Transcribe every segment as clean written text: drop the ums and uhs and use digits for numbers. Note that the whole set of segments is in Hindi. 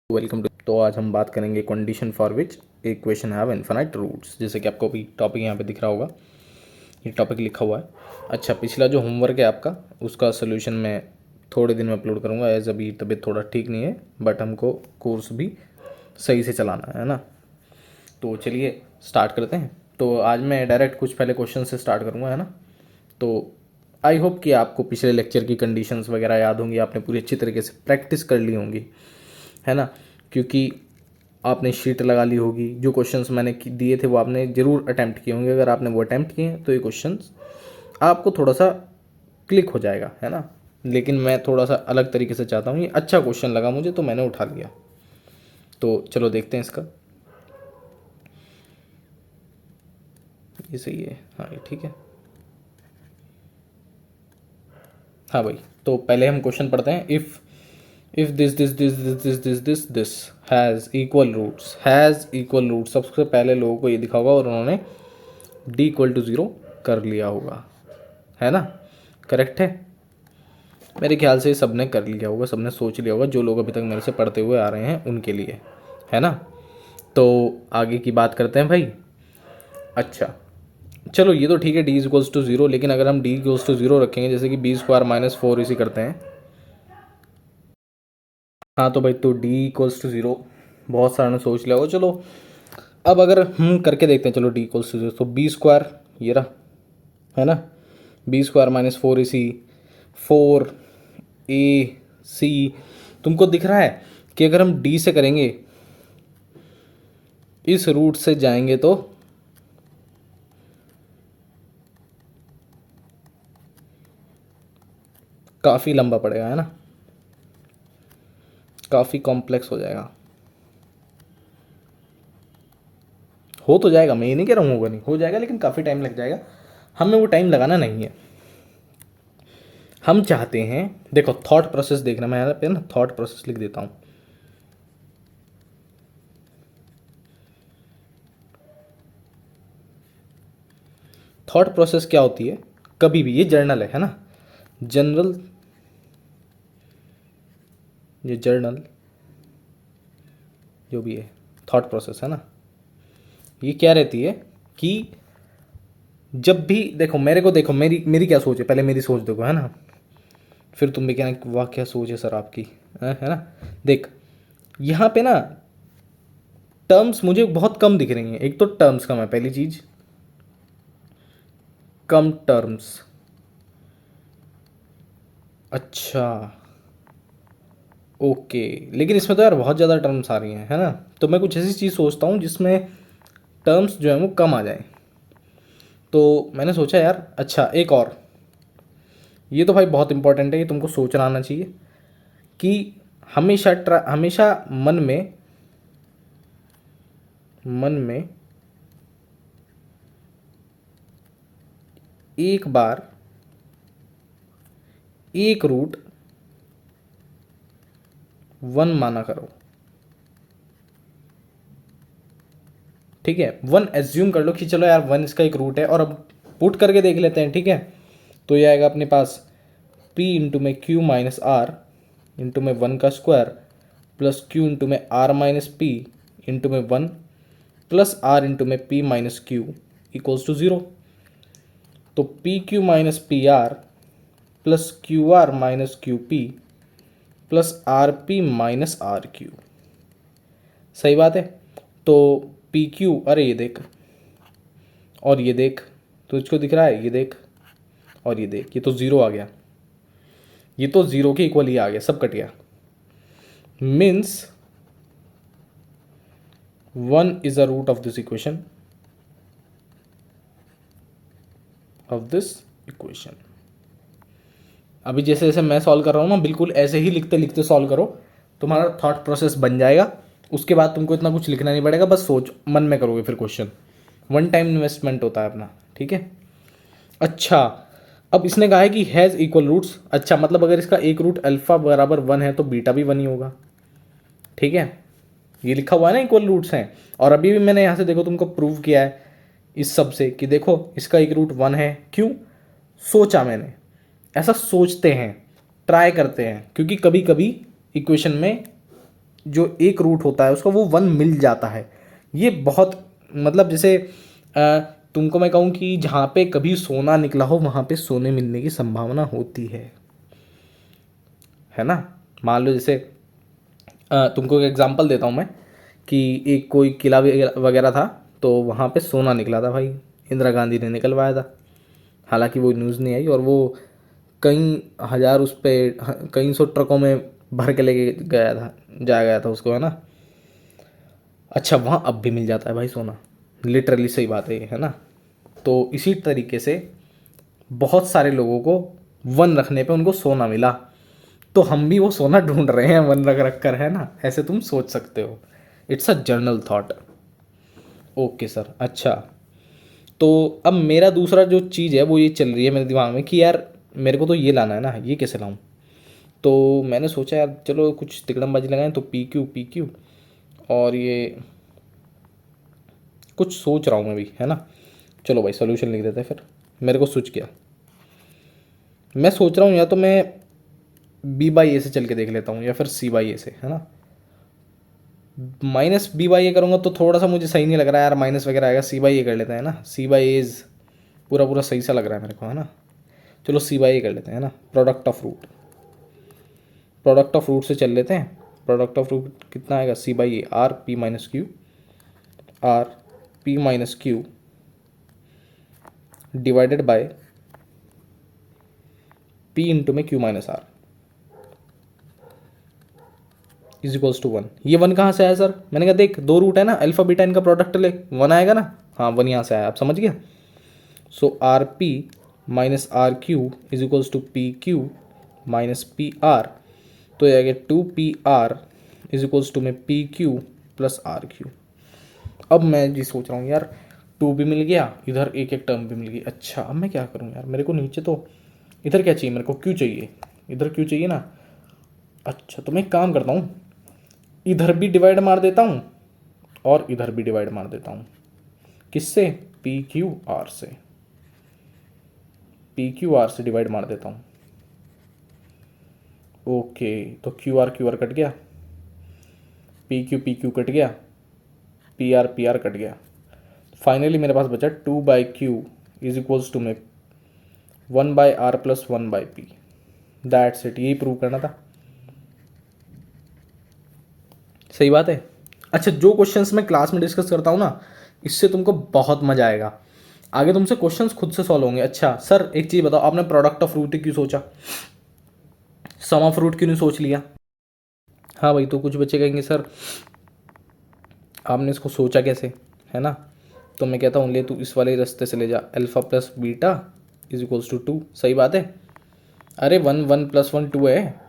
Welcome to. तो आज हम बात करेंगे condition for which equation have infinite roots. जैसे कि आपको भी टॉपिक यहाँ पे दिख रहा होगा, ये टॉपिक लिखा हुआ है। अच्छा, पिछला जो होमवर्क है आपका, उसका सोल्यूशन मैं थोड़े दिन में अपलोड करूँगा। एज अभी तबीयत थोड़ा ठीक नहीं है, बट हमको कोर्स भी सही से चलाना है ना। तो चलिए स्टार्ट करते हैं। तो आज मैं डायरेक्ट कुछ पहले क्वेश्चन से स्टार्ट करूँगा, है ना। तो आई होप कि आपको पिछले लेक्चर की कंडीशंस वगैरह याद होंगी, आपने पूरी अच्छी तरीके से प्रैक्टिस कर ली होंगी, है ना। क्योंकि आपने शीट लगा ली होगी, जो क्वेश्चंस मैंने दिए थे वो आपने ज़रूर अटैम्प्ट किए होंगे। अगर आपने वो अटैम्प्ट किए हैं तो ये क्वेश्चंस आपको थोड़ा सा क्लिक हो जाएगा, है ना। लेकिन मैं थोड़ा सा अलग तरीके से चाहता हूँ, ये अच्छा क्वेश्चन लगा मुझे तो मैंने उठा लिया। तो चलो देखते हैं इसका। ये सही है, हाँ ये ठीक है। हाँ भाई, तो पहले हम क्वेश्चन पढ़ते हैं। If this has equal roots, सबसे पहले लोगों को ये दिखा होगा और उन्होंने डी इक्वल टू ज़ीरो कर लिया होगा, है ना। करेक्ट है, मेरे ख्याल से सब ने कर लिया होगा, सब ने सोच लिया होगा, जो लोग अभी तक मेरे से पढ़ते हुए आ रहे हैं उनके लिए, है ना। तो आगे की बात करते हैं भाई। अच्छा चलो, ये तो ठीक है, डी इक्वल्स टू ज़ीरो। लेकिन अगर हम डी इक्वल्स टू ज़ीरो रखेंगे, जैसे कि बी स्क्वायर माइनस फोर इसी करते हैं। हाँ तो भाई, तो डी इक्वल्स टू ज़ीरो बहुत सारा ने सोच लिया होगा। चलो अब अगर हम करके देखते हैं, चलो डी इक्वल्स टू ज़ीरो, तो बी स्क्वायर ये रहा, है ना। बी स्क्वायर माइनस फोर इसी, फोर ए सी। तुमको दिख रहा है कि अगर हम डी से करेंगे, इस रूट से जाएंगे तो काफ़ी लंबा पड़ेगा, है ना, काफ़ी कॉम्प्लेक्स हो जाएगा। हो तो जाएगा, मैं ये नहीं कह रहा हूँ होगा नहीं, हो जाएगा, लेकिन काफ़ी टाइम लग जाएगा। हमें वो टाइम लगाना नहीं है। हम चाहते हैं, देखो थॉट प्रोसेस देखना, मैं यहाँ पे ना थॉट प्रोसेस लिख देता हूँ। थॉट प्रोसेस क्या होती है, कभी भी, ये जर्नल है ना, जनरल, ये जर्नल जो भी है, थॉट प्रोसेस है ना, ये क्या रहती है कि जब भी देखो मेरे को, देखो मेरी मेरी क्या सोच है, पहले मेरी सोच देखो, है ना। फिर तुम भी कहना वाह क्या सोच है सर आपकी, है ना। देख यहाँ पे ना टर्म्स मुझे बहुत कम दिख रही हैं। एक तो टर्म्स कम है, पहली चीज, कम टर्म्स। अच्छा ओके, लेकिन इसमें तो यार बहुत ज़्यादा टर्म्स आ रही हैं, है ना। तो मैं कुछ ऐसी चीज़ सोचता हूँ जिसमें टर्म्स जो है वो कम आ जाए। तो मैंने सोचा यार, अच्छा एक और, ये तो भाई बहुत इंपॉर्टेंट है, ये तुमको सोचना आना चाहिए कि हमेशा मन में एक बार एक रूट वन माना करो, ठीक है। वन एज्यूम कर लो कि चलो यार वन इसका एक रूट है, और अब पुट करके देख लेते हैं, ठीक है। तो ये आएगा अपने पास p इंटू में q माइनस आर इंटू में वन का स्क्वायर प्लस q इंटू में आर माइनस पी इंटू में वन प्लस आर इंटू में p minus Q equals to zero. तो P Q minus P R plus Q R minus Q P plus R P minus R Q, सही बात है। तो पी क्यू, अरे ये देख और ये देख, तो इसको दिख रहा है, ये देख और ये देख, ये तो ज़ीरो आ गया, ये तो ज़ीरो के इक्वल ही आ गया, सब कट गया। Means one is a root of this equation, अभी जैसे जैसे मैं सॉल्व कर रहा हूँ ना, बिल्कुल ऐसे ही लिखते लिखते सॉल्व करो, तुम्हारा थॉट प्रोसेस बन जाएगा। उसके बाद तुमको इतना कुछ लिखना नहीं पड़ेगा, बस सोच मन में करोगे फिर क्वेश्चन। वन टाइम इन्वेस्टमेंट होता है अपना, ठीक है। अच्छा, अब इसने कहा है कि हैज़ इक्वल रूट्स। अच्छा मतलब अगर इसका एक रूट अल्फा बराबर वन है तो बीटा भी वन ही होगा, ठीक है। ये लिखा हुआ है ना, इक्वल रूट्स हैं। और अभी भी मैंने यहाँ से देखो तुमको प्रूव किया है इस सब से कि देखो इसका एक रूट वन है। क्यों सोचा मैंने, ऐसा सोचते हैं, ट्राई करते हैं, क्योंकि कभी कभी इक्वेशन में जो एक रूट होता है उसका वो 1 मिल जाता है। ये बहुत मतलब जैसे तुमको मैं कहूँ कि जहाँ पे कभी सोना निकला हो वहाँ पे सोने मिलने की संभावना होती है ना। मान लो जैसे तुमको एक एग्जांपल देता हूँ मैं कि एक कोई किला वगैरह था तो वहाँ पे सोना निकला था भाई, इंदिरा गांधी ने निकलवाया था। हालांकि वो न्यूज़ नहीं आई और वो कई हज़ार उस पर कई सौ ट्रकों में भर के लेके जाया गया था उसको, है ना। अच्छा, वहाँ अब भी मिल जाता है भाई सोना, लिटरली सही बात है ये, है ना। तो इसी तरीके से बहुत सारे लोगों को वन रखने पे उनको सोना मिला, तो हम भी वो सोना ढूंढ रहे हैं वन रख रख कर, है ना। ऐसे तुम सोच सकते हो। It's a journal thought. Okay sir. अच्छा, तो अब मेरा दूसरा जो चीज़ है वो ये चल रही है मेरे दिमाग में कि यार मेरे को तो ये लाना है ना, ये कैसे लाऊं। तो मैंने सोचा यार चलो कुछ तिकड़मबाजी लगाएं, तो पी क्यू और ये कुछ सोच रहा हूँ मैं भी, है ना। चलो भाई सोल्यूशन लिख देते हैं फिर। मेरे को सोच किया, मैं सोच रहा हूँ या तो मैं बी बाई ए से चल के देख लेता हूँ या फिर सी बाई ए से, है ना। माइनस बी बाई ए करूँगा तो थोड़ा सा मुझे सही नहीं लग रहा है यार, माइनस वगैरह आएगा। सी बाई ए कर लेते हैं ना, सी बाई एज पूरा पूरा सही सा लग रहा है मेरे को, है ना। चलो सी बाई ए कर लेते हैं ना। प्रोडक्ट ऑफ रूट से चल लेते हैं। प्रोडक्ट ऑफ रूट कितना आएगा, C by A R P minus Q, R P minus Q divided by P into में Q minus R is equals to 1। ये 1 कहाँ से आया सर? मैंने कहा देख दो रूट है ना, अल्फा बीटा, इनका प्रोडक्ट ले 1 आएगा ना। हाँ 1 यहाँ से आया, आप समझ गया। So R P minus R Q is equals to P Q minus P R, तो ये आ गया 2 PR इज इक्वल्स टू में P Q plus R Q. अब मैं जी सोच रहा हूँ यार 2 भी मिल गया, इधर एक एक टर्म भी मिल गई। अच्छा अब मैं क्या करूँ यार, मेरे को नीचे तो इधर क्या चाहिए, मेरे को क्यू चाहिए, इधर क्यू चाहिए ना। अच्छा तो मैं एक काम करता हूँ, इधर भी डिवाइड मार देता हूँ और इधर भी डिवाइड मार देता हूँ। किससे? पी क्यू आर से। पी क्यू आर से डिवाइड मार देता हूँ। ओके, तो क्यू आर कट गया, पी क्यू कट गया, पी आर कट गया। फाइनली मेरे पास बचा 2/q इज इक्वल्स टू में 1/r plus 1/p। That's it, यही प्रूव करना था। सही बात है। अच्छा, जो क्वेश्चंस मैं क्लास में डिस्कस करता हूँ ना, इससे तुमको बहुत मजा आएगा। आगे तुमसे क्वेश्चंस खुद से सॉल्व होंगे। अच्छा सर एक चीज़ बताओ, आपने प्रोडक्ट ऑफ रूट क्यों सोचा, सम ऑफ रूट क्यों नहीं सोच लिया? हाँ भाई, तो कुछ बच्चे कहेंगे सर आपने इसको सोचा कैसे, है ना। तो मैं कहता हूँ ले तू इस वाले रास्ते से ले जा, alpha plus beta is equals to 2। सही बात है। अरे 1 प्लस 1 2 है।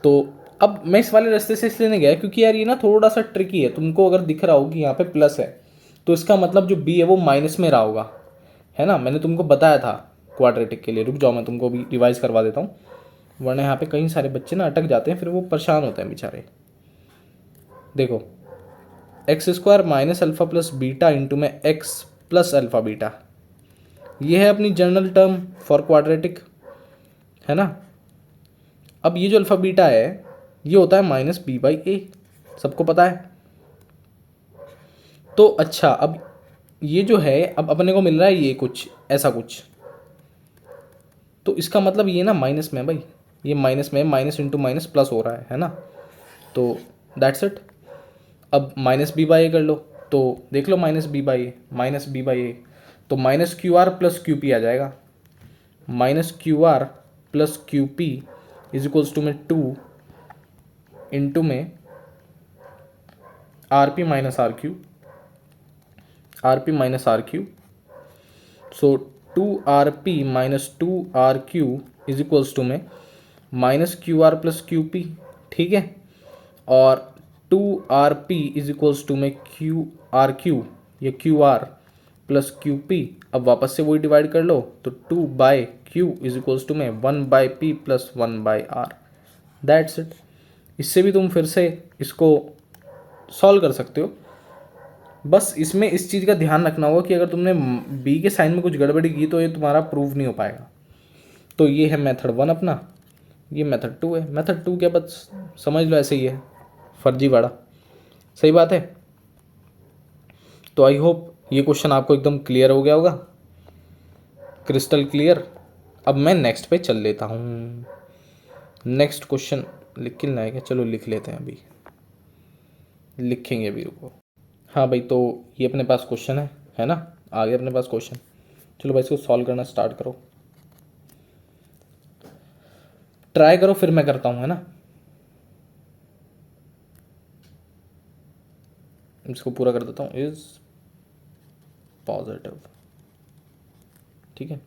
तो अब मैं इस वाले रास्ते से इसलिए नहीं गया क्योंकि यार ये ना थोड़ा सा ट्रिकी है। तुमको अगर दिख रहा हो कि यहाँ पे प्लस है तो इसका मतलब जो बी है वो माइनस में रहा होगा, है ना। मैंने तुमको बताया था क्वाड्रेटिक के लिए। रुक जाओ मैं तुमको भी रिवाइज करवा देता हूँ, वरना यहाँ पे कई सारे बच्चे ना अटक जाते हैं, फिर वो परेशान होते हैं बेचारे। देखो x² minus alpha plus beta into में x प्लस अल्फ़ा बीटा, ये है अपनी जनरल टर्म फॉर क्वाड्रेटिक, है ना। अब ये जो अल्फ़ा बीटा है ये होता है माइनस बी बाई ए, सबको पता है। तो अच्छा अब ये जो है, अब अपने को मिल रहा है ये कुछ ऐसा कुछ, तो इसका मतलब ये ना माइनस में भाई, ये माइनस में, माइनस इंटू माइनस प्लस हो रहा है ना। तो दैट्स इट। अब माइनस बी बाई ए कर लो, तो देख लो माइनस बी बाई ए, तो minus Q R plus Q P आ जाएगा। Minus Q R plus Q P is equals to में 2 इंटू में R P minus R Q, so 2 RP minus 2 RQ is equals to में minus Q R plus Q P, ठीक है। और 2 RP इज इक्वल्स टू में QRQ या QR प्लस QP। अब वापस से वही डिवाइड कर लो, तो 2/Q इज इक्वल्स टू में 1/P plus 1/R। That's it. इससे भी तुम फिर से इसको सॉल्व कर सकते हो। बस इसमें इस चीज़ का ध्यान रखना होगा कि अगर तुमने बी के साइन में कुछ गड़बड़ी की तो ये तुम्हारा प्रूव नहीं हो पाएगा। तो ये है मेथड 1 अपना, ये मेथड 2 है। मेथड 2 क्या, बस समझ लो ऐसे ही है। फर्जीवाड़ा। सही बात है। तो आई होप ये क्वेश्चन आपको एकदम क्लियर हो गया होगा, क्रिस्टल क्लियर। अब मैं नेक्स्ट पे चल लेता हूँ। नेक्स्ट क्वेश्चन लिख के लाएंगे, चलो लिख लेते हैं, अभी लिखेंगे, अभी रुको। हाँ भाई, तो ये अपने पास क्वेश्चन है ना, आ गया अपने पास क्वेश्चन। चलो भाई इसको सॉल्व करना स्टार्ट करो, ट्राई करो, फिर मैं करता हूँ, है ना। इसको पूरा कर देता हूँ, इज पॉजिटिव, ठीक है,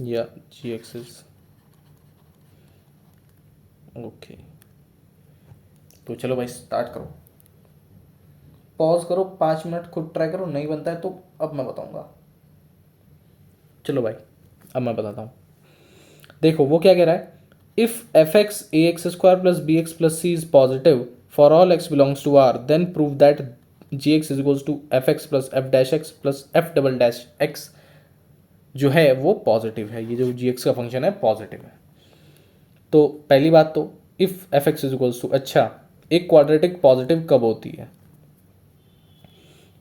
या जी एक्स इज ओके। तो चलो भाई स्टार्ट करो, पॉज करो 5 मिनट, खुद ट्राई करो, नहीं बनता है तो अब मैं बताऊंगा। चलो भाई अब मैं बताता हूँ। देखो वो क्या कह रहा है, if f x a x square plus B x plus c is positive for all x belongs to R, then prove that g x is equals to f x plus F dash x plus f double dash x जो है वो पॉजिटिव है। ये जो जी एक्स का फंक्शन है पॉजिटिव है। तो पहली बात तो if f x is equals to, अच्छा एक क्वाड्रेटिक पॉजिटिव कब होती है,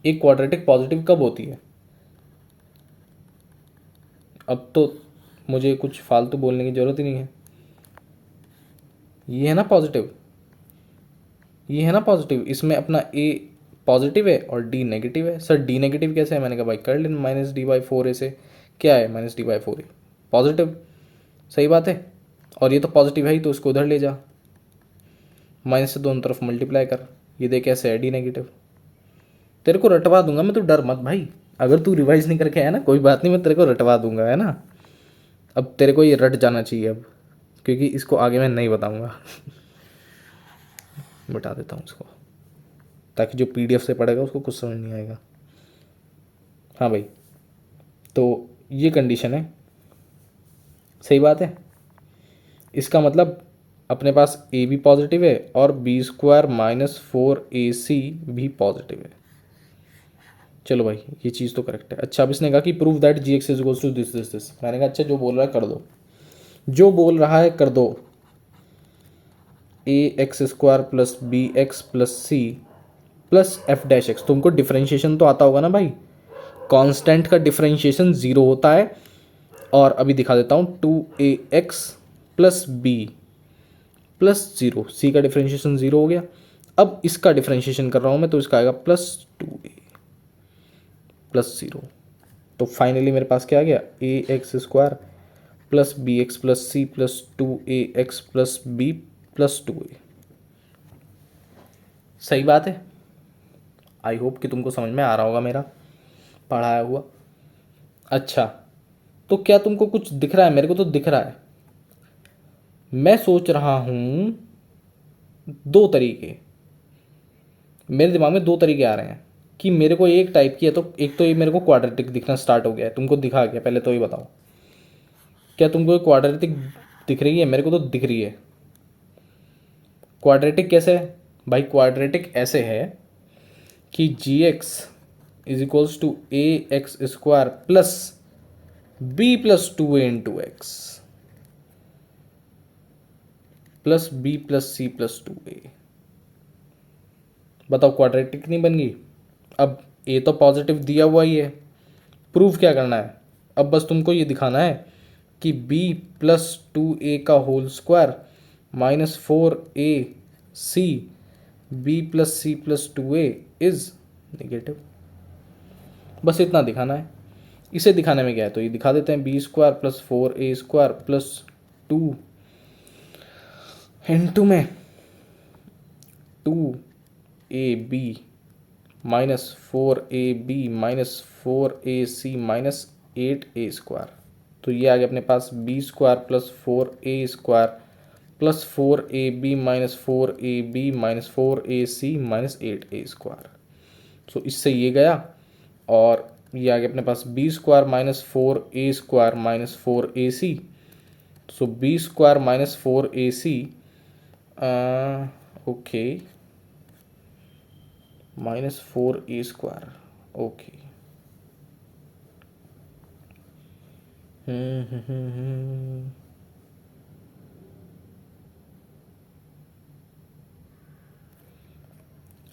एक क्वाड्रेटिक पॉजिटिव कब होती है। अब तो मुझे कुछ फालतू बोलने की ज़रूरत ही नहीं है, ये है ना पॉजिटिव, ये है ना पॉजिटिव, इसमें अपना ए पॉजिटिव है और डी नेगेटिव है। सर डी नेगेटिव कैसे है, मैंने कहा भाई कर लेना, माइनस डी बाई फोर ए से क्या है, minus D by four A positive. सही बात है, और ये तो पॉजिटिव है ही, तो उसको उधर ले जा, माइनस से दोनों तरफ मल्टीप्लाई कर, ये देख कैसे है डी नेगेटिव। तेरे को रटवा दूंगा मैं, तो डर मत भाई, अगर तू रिवाइज नहीं करके आया ना कोई बात नहीं, मैं तेरे को रटवा दूंगा, है ना। अब तेरे को ये रट जाना चाहिए अब, क्योंकि इसको आगे मैं नहीं बताऊंगा बता देता हूँ इसको, ताकि जो पीडीएफ से पढ़ेगा उसको कुछ समझ नहीं आएगा। हाँ भाई, तो ये कंडीशन है, सही बात है। इसका मतलब अपने पास ए भी पॉजिटिव है और बी स्क्वायर माइनस फोर ए सी भी पॉजिटिव है। चलो भाई ये चीज़ तो करेक्ट है। अच्छा अब इसने कहा कि prove that g x is equals to this this this, मैंने कहा अच्छा जो बोल रहा है कर दो, जो बोल रहा है कर दो। A x square plus B x plus C plus F dash X, तुमको डिफरेंशिएशन तो आता होगा ना भाई, कांस्टेंट का डिफरेंशिएशन जीरो होता है। और अभी दिखा देता हूँ, two A X plus B plus zero, C का डिफरेंशिएशन जीरो हो गया। अब इसका डिफरेंशिएशन कर रहा हूँ मैं, तो इसका आएगा plus two A plus zero. तो फाइनली मेरे पास क्या आ गया, A x square plus B x plus C plus two A X plus B plus two A. सही बात है, आई होप कि तुमको समझ में आ रहा होगा मेरा पढ़ाया हुआ। अच्छा तो क्या तुमको कुछ दिख रहा है, मेरे को तो दिख रहा है। मैं सोच रहा हूं दो तरीके, मेरे दिमाग में दो तरीके आ रहे हैं कि मेरे को एक टाइप की है, तो एक तो ये मेरे को क्वाड्रेटिक दिखना स्टार्ट हो गया है, तुमको दिखा गया, पहले तो ये बताओ क्या तुमको क्वाड्रेटिक दिख रही है, मेरे को तो दिख रही है। क्वाड्रेटिक कैसे है भाई, क्वाड्रेटिक ऐसे है कि G x is equals to A x square plus B plus two A into X plus B plus C plus two A. बताओ क्वाड्रेटिक नहीं बन गई। अब ए तो पॉजिटिव दिया हुआ ही है, प्रूफ क्या करना है, अब बस तुमको ये दिखाना है कि b प्लस टू ए का whole square minus four A c b plus C plus two a is negative. बस इतना दिखाना है। इसे दिखाने में क्या है, तो ये दिखा देते हैं, B square plus four A square plus two into में two A B minus four A B minus four A C minus eight A square. तो ये आ गया अपने पास B square plus four A square plus four A B minus four A B minus four A C minus eight A square. So इससे ये गया, और ये आ गया अपने पास B square minus four A square minus four A C. So B square minus four A C, okay, minus four A square, okay.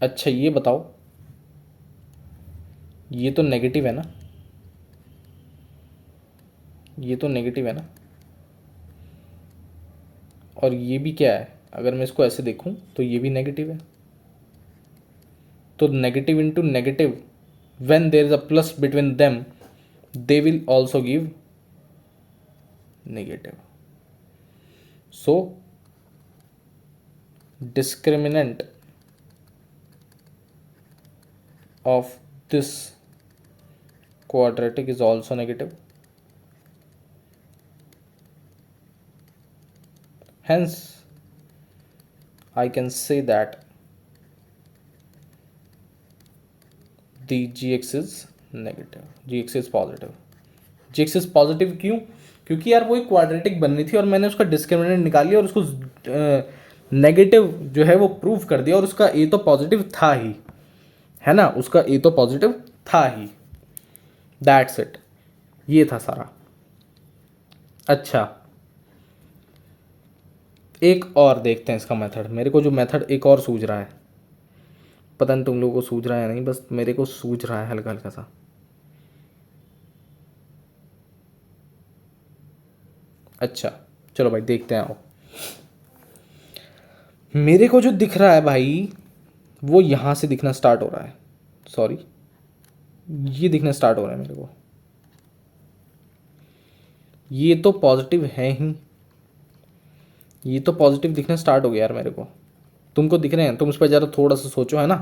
अच्छा ये बताओ, ये तो नेगेटिव है ना, ये तो नेगेटिव है ना, और ये भी क्या है, अगर मैं इसको ऐसे देखूं तो ये भी नेगेटिव है। तो negative into negative, when there is a plus between them, they will also give negative. So discriminant of this quadratic is also negative. Hence I can say that the gx is negative, gx is positive। gx is positive क्यों? क्योंकि यार वो एक क्वाड्रेटिक बननी थी और मैंने उसका डिस्क्रिमिनेंट निकाल लिया और उसको नेगेटिव जो है वो प्रूव कर दिया, और उसका ए तो पॉजिटिव था ही, है ना, उसका ए तो पॉजिटिव था ही। दैट्स इट, ये था सारा। अच्छा एक और देखते हैं इसका मेथड। मेरे को जो मेथड एक और सूझ रहा है, पता नहीं तुम लोगों को सूझ रहा है या नहीं, बस मेरे को सूझ रहा है हल्का हल्का सा। अच्छा चलो भाई देखते हैं। आओ, मेरे को जो दिख रहा है भाई वो यहाँ से दिखना स्टार्ट हो रहा है, सॉरी ये दिखना स्टार्ट हो रहा है मेरे को। ये तो पॉजिटिव है ही, ये तो पॉजिटिव दिखना स्टार्ट हो गया यार मेरे को। तुमको दिख रहे हैं? तुम इस पर ज़रा थोड़ा सा सोचो, है ना,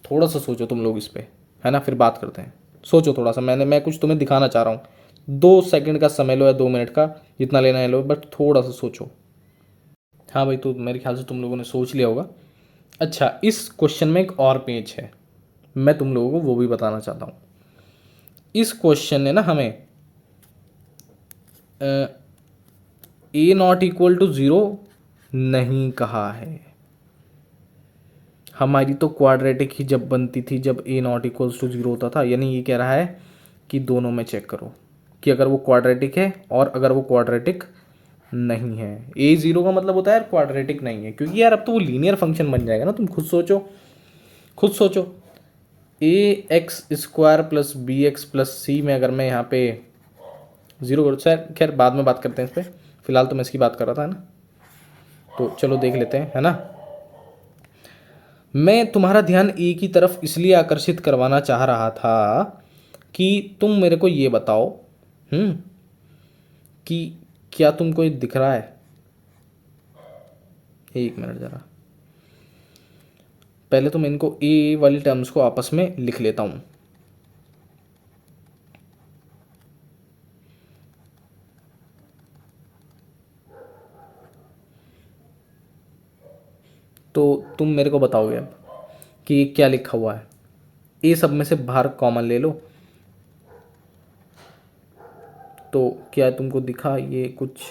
थोड़ा सा सोचो तुम लोग इस पर, है ना, फिर बात करते हैं। सोचो थोड़ा सा, मैं कुछ तुम्हें दिखाना चाह रहा हूँ। 2 सेकंड का समय लो या 2 मिनट का, जितना लेना है लो, बट थोड़ा सा सोचो। हाँ भाई, तो मेरे ख्याल से तुम लोगों ने सोच लिया होगा। अच्छा इस क्वेश्चन में एक और पेज है, मैं तुम लोगों को वो भी बताना चाहता हूँ। इस क्वेश्चन ने ना हमें ए नॉट इक्वल टू 0 नहीं कहा है। हमारी तो क्वाड्रेटिक ही जब बनती थी जब ए नॉट इक्वल्स टू 0 होता था, यानी ये कह रहा है कि दोनों में चेक करो कि अगर वो क्वाड्रेटिक है और अगर वो क्वाड्रेटिक नहीं है। ए 0 का मतलब होता है यार क्वाड्रेटिक नहीं है, क्योंकि यार अब तो वो लीनियर फंक्शन बन जाएगा ना। तुम खुद सोचो, खुद सोचो, A x square plus B x plus C में अगर मैं यहाँ पे 0 करूँ, सर खैर बाद में बात करते हैं इस पर, फिलहाल तो मैं इसकी बात कर रहा था, है ना। तो चलो देख लेते हैं, है ना। मैं तुम्हारा ध्यान ए की तरफ इसलिए आकर्षित करवाना चाह रहा था कि तुम मेरे को ये बताओ कि क्या तुमको ये दिख रहा है। एक मिनट ज़रा, पहले तो मैं इनको ए वाली टर्म्स को आपस में लिख लेता हूँ। तो तुम मेरे को बताओगे अब कि ये क्या लिखा हुआ है। ए सब में से बाहर कॉमन ले लो, तो क्या तुमको दिखा ये कुछ।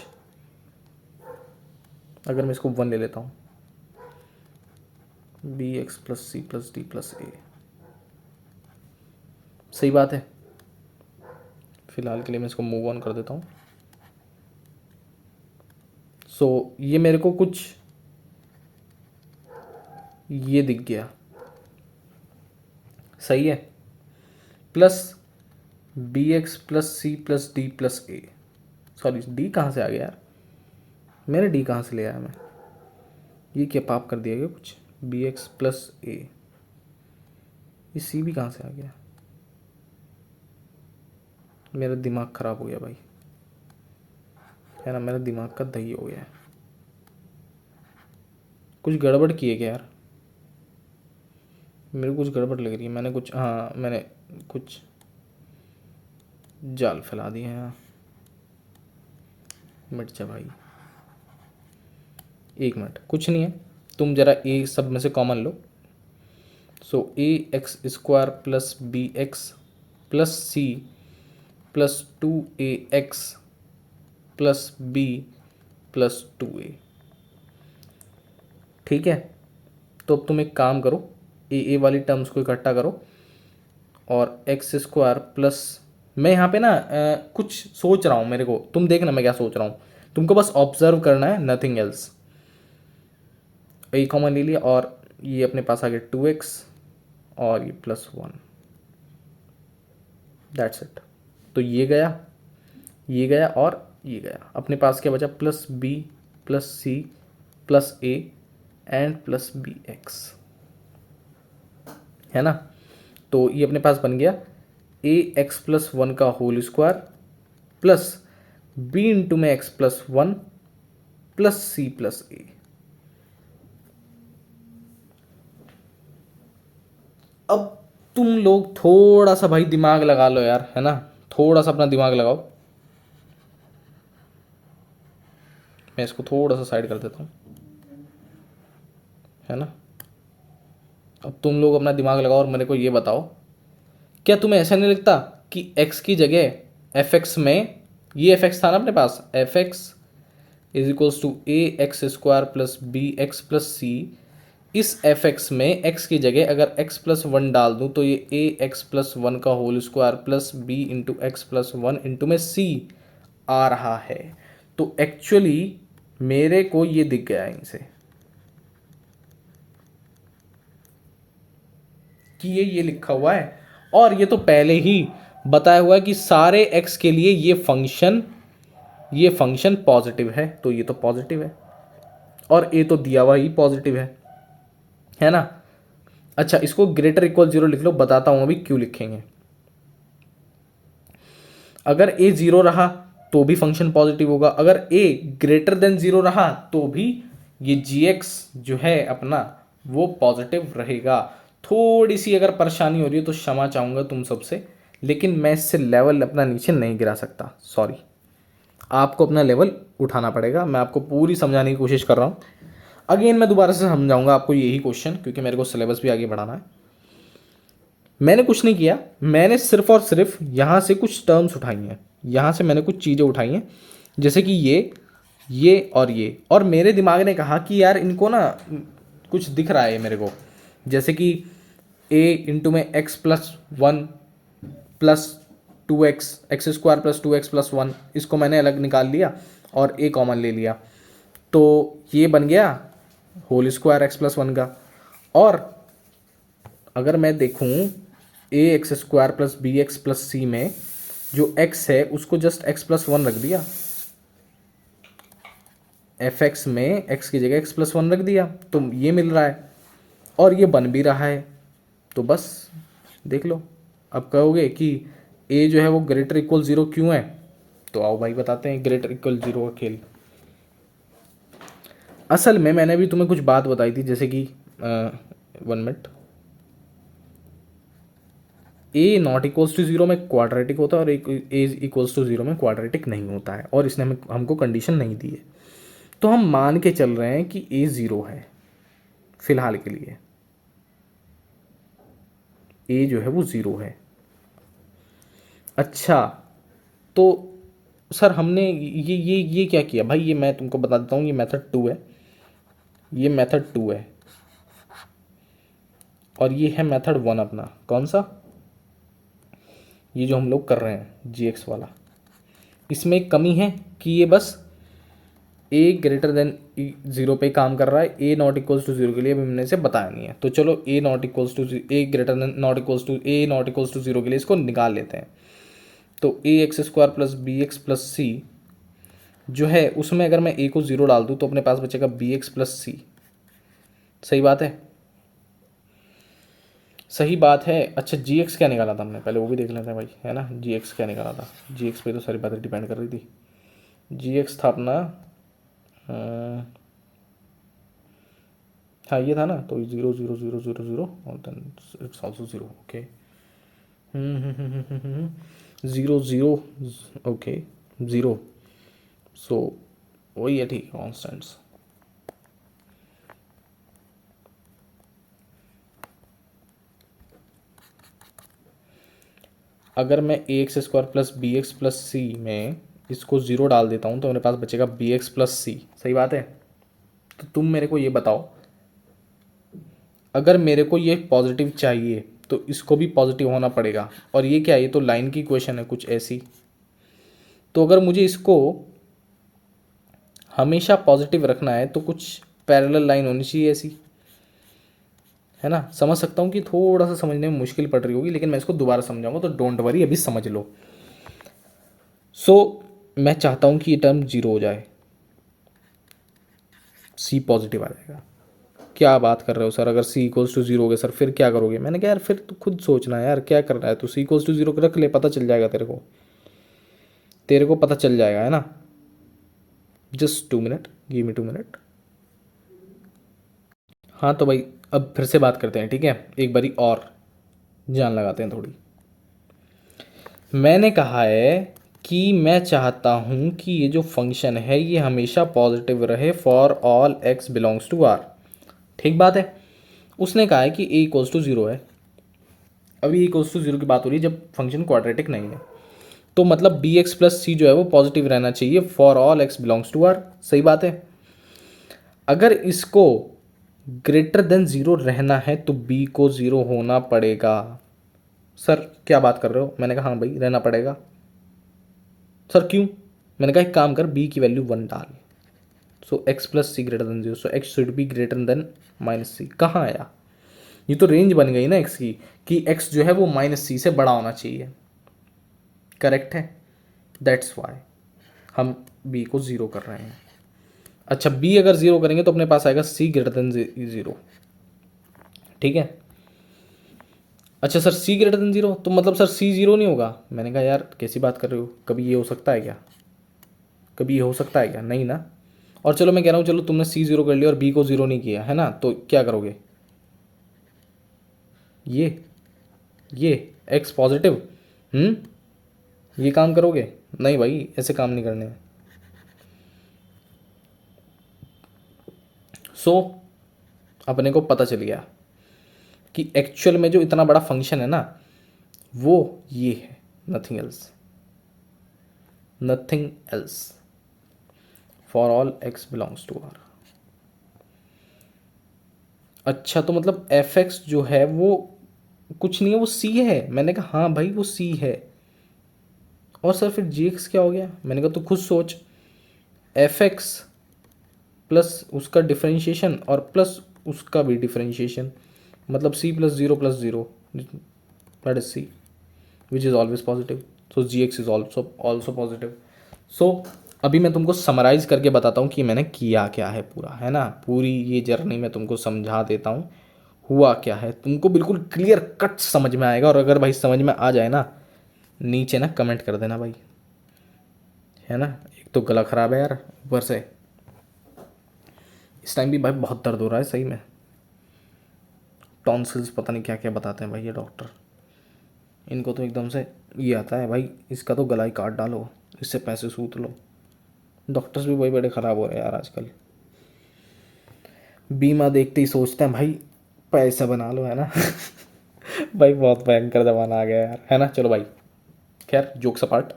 अगर मैं इसको 1 ले लेता हूँ, B x plus C plus D plus A, सही बात है। फिलहाल के लिए मैं इसको मूव ऑन कर देता हूँ। सो ये मेरे को कुछ ये दिख गया, सही है, plus B x plus C plus D plus A. Sorry D कहाँ से आ गया यार, मैंने डी कहाँ से ले आया मैं, ये क्या पाप कर दिया गया कुछ। बी एक्स प्लस ए, ये सी भी कहाँ से आ गया, मेरा दिमाग ख़राब हो गया भाई, है ना, मेरा दिमाग का दही हो गया है। कुछ गड़बड़ की है क्या यार, मेरे को कुछ गड़बड़ लग रही है। मैंने कुछ, हाँ मैंने कुछ जाल फैला दिए हैं यहाँ। मिट जा भाई, एक मिनट, कुछ नहीं है, तुम ज़रा ए सब में से कॉमन लो। So A x square plus B x plus C plus 2ax plus B plus 2a, ठीक है। तो अब तुम एक काम करो, ए वाली टर्म्स को इकट्ठा करो और एक्स स्क्वायर प्लस, मैं यहाँ पे ना कुछ सोच रहा हूँ, मेरे को तुम देखना मैं क्या सोच रहा हूँ, तुमको बस ऑब्जर्व करना है, नथिंग एल्स। ए कॉमन ले लिया और ये अपने पास आ गया 2x और ये +1, दैट्स इट। तो ये गया और ये गया, अपने पास क्या बचा, +b +c +a and +bx, है ना। तो ये अपने पास बन गया ax+1 का whole square plus b into में x+1 plus c plus a। अब तुम लोग थोड़ा सा भाई दिमाग लगा लो यार, है ना, थोड़ा सा अपना दिमाग लगाओ। मैं इसको थोड़ा सा साइड कर देता हूँ, है ना। अब तुम लोग अपना दिमाग लगाओ और मेरे को ये बताओ, क्या तुम्हें ऐसा नहीं लगता कि x की जगह fx में, ये fx था ना अपने पास, fx is equals to ax² plus bx plus c, इस fx में x की जगह अगर x+1 डाल दूं तो ये ax+1 का whole square plus b into x+1 into में c आ रहा है। तो एक्चुअली मेरे को ये दिख गया इनसे कि ये लिखा हुआ है, और ये तो पहले ही बताया हुआ है कि सारे x के लिए ये फंक्शन पॉजिटिव है, तो ये तो पॉजिटिव है, और a तो दिया हुआ ही पॉजिटिव है ना। अच्छा, इसको ग्रेटर इक्वल 0 लिख लो, बताता हूं अभी क्यों लिखेंगे। अगर a 0 रहा तो भी फंक्शन पॉजिटिव होगा, अगर a ग्रेटर देन 0 रहा तो भी ये gx जो है अपना वो पॉजिटिव रहेगा। थोड़ी सी अगर परेशानी हो रही है तो क्षमा चाहूँगा तुम सबसे, लेकिन मैं इससे लेवल अपना नीचे नहीं गिरा सकता, सॉरी। आपको अपना लेवल उठाना पड़ेगा, मैं आपको पूरी समझाने की कोशिश कर रहा हूँ। अगेन मैं दोबारा से समझाऊंगा आपको यही क्वेश्चन, क्योंकि मेरे को सिलेबस भी आगे बढ़ाना है। मैंने कुछ नहीं किया, मैंने सिर्फ और सिर्फ यहाँ से कुछ टर्म्स उठाई हैं, यहाँ से मैंने कुछ चीज़ें उठाई हैं, जैसे कि ये और मेरे दिमाग ने कहा कि यार इनको ना कुछ दिख रहा है मेरे को, जैसे कि a इंटू में x+1 plus 2x x² plus 2x plus 1, इसको मैंने अलग निकाल लिया और a कॉमन ले लिया, तो ये बन गया होल स्क्वायर x+1 का। और अगर मैं देखूं ax² plus bx plus c में जो x है उसको जस्ट x+1 रख दिया, fx में x की जगह x+1 रख दिया, तो ये मिल रहा है और ये बन भी रहा है। तो बस देख लो। अब कहोगे कि a जो है वो ग्रेटर इक्वल 0 क्यों है, तो आओ भाई बताते हैं ग्रेटर इक्वल 0 का खेल। असल में मैंने भी तुम्हें कुछ बात बताई थी, जैसे कि 1 minute, a not equals to 0 में क्वाड्रेटिक होता है और a इक्वल्स टू 0 में क्वाड्रेटिक नहीं होता है, और इसने हमको कंडीशन नहीं दी है, तो हम मान के चल रहे हैं कि a 0 है फिलहाल के लिए, a जो है वो 0 है। अच्छा, तो सर हमने ये क्या किया भाई, ये मैं तुमको बता देता हूँ, ये मेथड 2 है, ये मेथड 2 है, और ये है मेथड 1 अपना, कौन सा, ये जो हम लोग कर रहे हैं gx वाला। इसमें एक कमी है कि ये बस a ग्रेटर देन 0 पे काम कर रहा है, a नॉट इक्वल्स टू 0 के लिए अभी हमने इसे बताया नहीं है, तो चलो a not equals to a greater than not equals to a not equals to 0 के लिए इसको निकाल लेते हैं। तो ax² plus bx plus c जो है उसमें अगर मैं a को 0 डाल दूँ तो अपने पास बचेगा bx प्लस c, सही बात है, सही बात है। अच्छा, gx क्या निकाला था हमने, पहले वो भी देख लेते हैं भाई, है ना। gx क्या निकाला था, gx पे तो सारी बातें डिपेंड कर रही थी। gx था अपना हाँ ये था ना, तो 0 0 0 0 0 और then it's also 0, okay 0 0 okay 0, so वही है, ठीक, कॉन्स्टेंट्स। अगर मैं ax² plus bx plus c में इसको 0 डाल देता हूँ तो मेरे पास बचेगा bx प्लस c, सही बात है। तो तुम मेरे को ये बताओ, अगर मेरे को ये पॉजिटिव चाहिए तो इसको भी पॉजिटिव होना पड़ेगा, और ये क्या है, ये तो लाइन की इक्वेशन है कुछ ऐसी, तो अगर मुझे इसको हमेशा पॉजिटिव रखना है तो कुछ पैरेलल लाइन होनी चाहिए ऐसी, है ना। समझ सकता हूँ कि थोड़ा सा समझने में मुश्किल पड़ रही होगी, लेकिन मैं इसको दोबारा समझाऊंगा, तो डोंट वरी, अभी समझ लो। मैं चाहता हूँ कि ये टर्म जीरो हो जाए, सी पॉजिटिव आ जाएगा। क्या बात कर रहे हो सर, अगर सी इक्वल्स टू जीरो हो गया सर फिर क्या करोगे? मैंने कहा यार फिर तो खुद सोचना है यार, क्या कर रहा है तू, सी इक्वल्स टू जीरो रख ले, पता चल जाएगा तेरे को पता चल जाएगा, है ना। Just 2 minute, give me 2 minute. हाँ तो भाई अब फिर से बात करते हैं, ठीक है, एक बारी और जान लगाते हैं थोड़ी। मैंने कहा है कि मैं चाहता हूँ कि ये जो फंक्शन है ये हमेशा पॉजिटिव रहे for all x belongs to R. ठीक बात है। उसने कहा है कि ए इक्वल्स टू ज़ीरो है। अभी ए इक्वल्स टू ज़ीरो की बात हो रही है जब फंक्शन क्वाड्रेटिक नहीं है, तो मतलब बी एक्स प्लस सी जो है वो पॉजिटिव रहना चाहिए for all x belongs to R. सही बात है। अगर इसको ग्रेटर देन ज़ीरो रहना है तो बी को ज़ीरो होना पड़ेगा। सर क्या बात कर रहे हो? मैंने कहा हाँ भाई रहना पड़ेगा। सर क्यों? मैंने कहा एक काम कर, बी की वैल्यू 1 डाल, so X plus C greater than zero, so X should be greater than minus C. कहाँ आया? ये तो रेंज बन गई ना एक्स की, कि एक्स जो है वो माइनस सी से बड़ा होना चाहिए। करेक्ट है। दैट्स वाई हम बी को ज़ीरो कर रहे हैं। अच्छा, बी अगर ज़ीरो करेंगे तो अपने पास आएगा सी ग्रेटर देन ज़ीरो। ठीक है। अच्छा सर सी ग्रेटर देन ज़ीरो तो मतलब सर सी ज़ीरो नहीं होगा? मैंने कहा यार कैसी बात कर रहे हो, कभी ये हो सकता है क्या? कभी ये हो सकता है क्या? नहीं ना। और चलो मैं कह रहा हूँ, चलो तुमने सी ज़ीरो कर लिया और बी को ज़ीरो नहीं किया, है ना, तो क्या करोगे? ये एक्स पॉजिटिव, ये काम करोगे? नहीं भाई, ऐसे काम नहीं करने हैं। अपने को पता चल गया कि एक्चुअल में जो इतना बड़ा फंक्शन है ना वो ये है, nothing else for all x belongs to R. अच्छा तो मतलब एफ एक्स जो है वो कुछ नहीं है, वो सी है। मैंने कहा हाँ भाई वो सी है। और सर फिर जी एक्स क्या हो गया? मैंने कहा तू खुद सोच, एफ एक्स प्लस उसका डिफरेंशिएशन और प्लस उसका भी डिफरेंशिएशन, मतलब c plus zero, that is c which is always positive, so g x is also positive. अभी मैं तुमको समराइज़ करके बताता हूँ कि मैंने किया क्या है पूरा, है ना। पूरी ये जर्नी मैं तुमको समझा देता हूँ हुआ क्या है, तुमको बिल्कुल क्लियर कट समझ में आएगा। और अगर भाई समझ में आ जाए ना, नीचे ना कमेंट कर देना भाई, है ना। एक तो गला ख़राब है यार, ऊपर से इस टाइम भी भाई बहुत दर्द हो रहा है सही में। टॉन्सिल्स पता नहीं क्या क्या बताते हैं भाई ये डॉक्टर, इनको तो एकदम से ये आता है भाई, इसका तो गला ही काट डालो, इससे पैसे सूत लो। डॉक्टर्स भी भाई बड़े ख़राब हो रहे हैं यार आजकल। बीमा देखते ही सोचते हैं भाई पैसा बना लो, है ना। भाई बहुत भयंकर ज़माना आ गया यार, है ना। चलो भाई खैर जोक्स अपार्ट।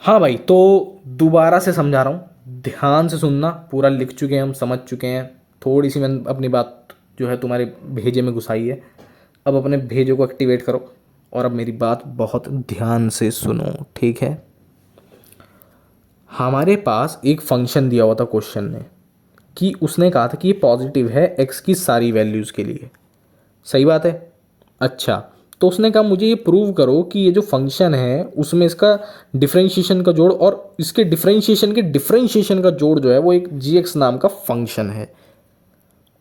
हाँ भाई तो दोबारा से समझा रहा हूँ, ध्यान से सुनना। पूरा लिख चुके हैं हम, समझ चुके हैं। थोड़ी सी मैंने अपनी बात जो है तुम्हारे भेजे में घुसाई है, अब अपने भेजे को एक्टिवेट करो और अब मेरी बात बहुत ध्यान से सुनो, ठीक है। हमारे पास एक फंक्शन दिया हुआ था क्वेश्चन में, कि उसने कहा था कि ये पॉजिटिव है एक्स की सारी वैल्यूज़ के लिए। सही बात है। अच्छा तो उसने कहा मुझे ये प्रूव करो कि ये जो फंक्शन है उसमें इसका डिफरेंशिएशन का जोड़ और इसके डिफरेंशिएशन का जोड़ जो है वो एक जी एक्स नाम का फंक्शन है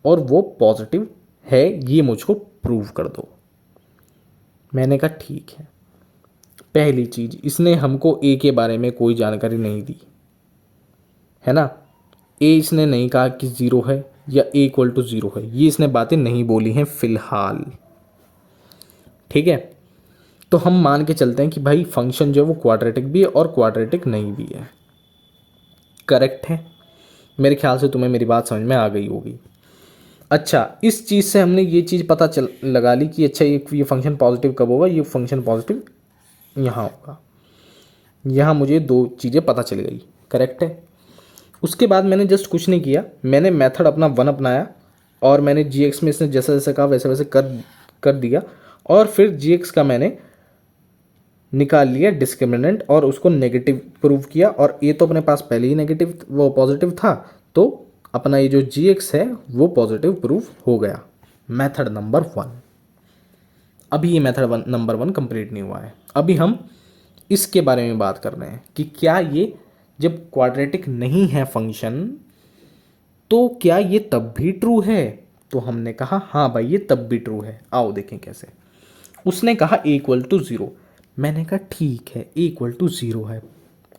और वो पॉजिटिव है, ये मुझको प्रूव कर दो। मैंने कहा ठीक है। पहली चीज़, इसने हमको ए के बारे में कोई जानकारी नहीं दी, है ना। ए इसने नहीं कहा कि ज़ीरो है या ए इक्वल टू ज़ीरो है, ये इसने बातें नहीं बोली हैं फ़िलहाल, ठीक है। तो हम मान के चलते हैं कि भाई फंक्शन जो है वो क्वाड्रेटिक भी है और क्वाड्रेटिक नहीं भी है। करेक्ट है। मेरे ख्याल से तुम्हें मेरी बात समझ में आ गई होगी। अच्छा इस चीज़ से हमने ये चीज़ पता चल लगा ली कि अच्छा ये फंक्शन पॉजिटिव कब होगा, ये फंक्शन पॉजिटिव यहाँ होगा। यहाँ मुझे दो चीज़ें पता चल गई। करेक्ट है। उसके बाद मैंने जस्ट कुछ नहीं किया, मैंने मेथड अपना वन अपनाया और मैंने जी एक्स में इसने जैसा जैसा कहा वैसे वैसे कर दिया और फिर जी एक्स का मैंने निकाल लिया डिस्क्रिमिनेंट और उसको नेगेटिव प्रूव किया। और ये तो अपने पास पहले ही नेगेटिव वो पॉजिटिव था, तो अपना ये जो जी एक्स है वो पॉजिटिव प्रूव हो गया। Method number 1। अभी ये मेथड नंबर 1 कंप्लीट नहीं हुआ है, अभी हम इसके बारे में बात कर रहे हैं कि क्या ये जब क्वाड्रेटिक नहीं है फंक्शन तो क्या ये तब भी ट्रू है। तो हमने कहा हाँ भाई ये तब भी ट्रू है। आओ देखें कैसे। उसने कहा ए इक्वल टू ज़ीरो, मैंने कहा ठीक है ए इक्वल टू ज़ीरो है,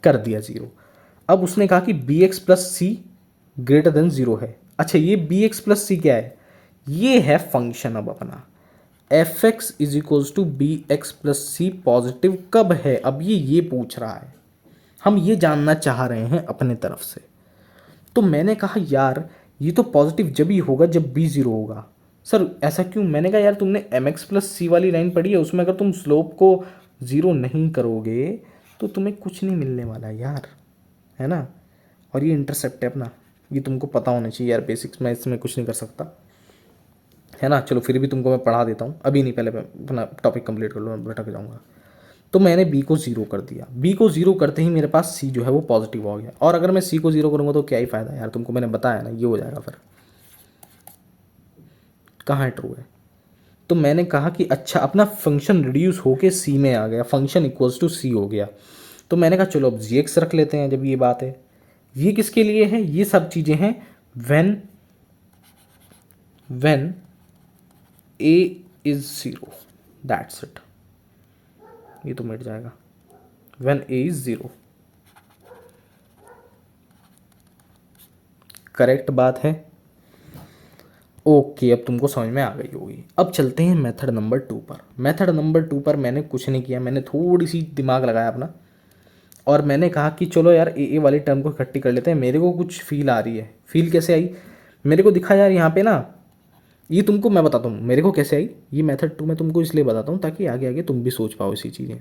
कर दिया ज़ीरो। अब उसने कहा कि B x plus C greater than zero है। अच्छा ये बी एक्स प्लस सी क्या है, ये है फंक्शन अब अपना f x is equals to b x plus c positive कब है, अब ये पूछ रहा है, हम ये जानना चाह रहे हैं अपने तरफ से। तो मैंने कहा यार ये तो पॉजिटिव जब ही होगा जब बी ज़ीरो होगा। सर ऐसा क्यों, मैंने कहा यार तुमने एम एक्स प्लस सी वाली लाइन पढ़ी है, उसमें अगर तुम स्लोप को ज़ीरो नहीं करोगे तो तुम्हें कुछ नहीं मिलने वाला यार, है ना। और ये इंटरसेप्ट है अपना, ये तुमको पता होना चाहिए यार, बेसिक्स में इसमें कुछ नहीं कर सकता, है ना। चलो फिर भी तुमको मैं पढ़ा देता हूँ, अभी नहीं, पहले मैं अपना टॉपिक कंप्लीट कर लूँ, मैं भटक जाऊँगा। तो मैंने बी को ज़ीरो कर दिया, बी को ज़ीरो करते ही मेरे पास सी जो है वो पॉजिटिव हो गया। और अगर मैं सी को ज़ीरो करूँगा तो क्या ही फ़ायदा यार, तुमको मैंने बताया ना ये हो जाएगा, फिर कहाँ है ट्रू है। तो मैंने कहा कि अच्छा अपना फंक्शन रिड्यूस होके सी में आ गया, फंक्शन इक्वल्स टू सी हो गया। तो मैंने कहा चलो अब जी एक्स रख लेते हैं। जब ये बात है, ये किसके लिए है, ये सब चीज़ें हैं when A is zero, that's it. ये तो मिट जाएगा, when A is zero, correct बात है। ओके अब तुमको समझ में आ गई होगी। अब चलते हैं मेथड नंबर 2 पर। मेथड नंबर 2 पर मैंने कुछ नहीं किया, मैंने थोड़ी सी दिमाग लगाया अपना और मैंने कहा कि चलो यार ए वाली टर्म को इकट्ठी कर लेते हैं। मेरे को कुछ फील आ रही है, फील कैसे आई, मेरे को दिखा यार यहाँ पे ना, ये तुमको मैं बताता हूँ मेरे को कैसे आई। ये मेथड 2 मैं तुमको इसलिए बताता हूँ ताकि आगे आगे तुम भी सोच पाओ इसी चीज़ें।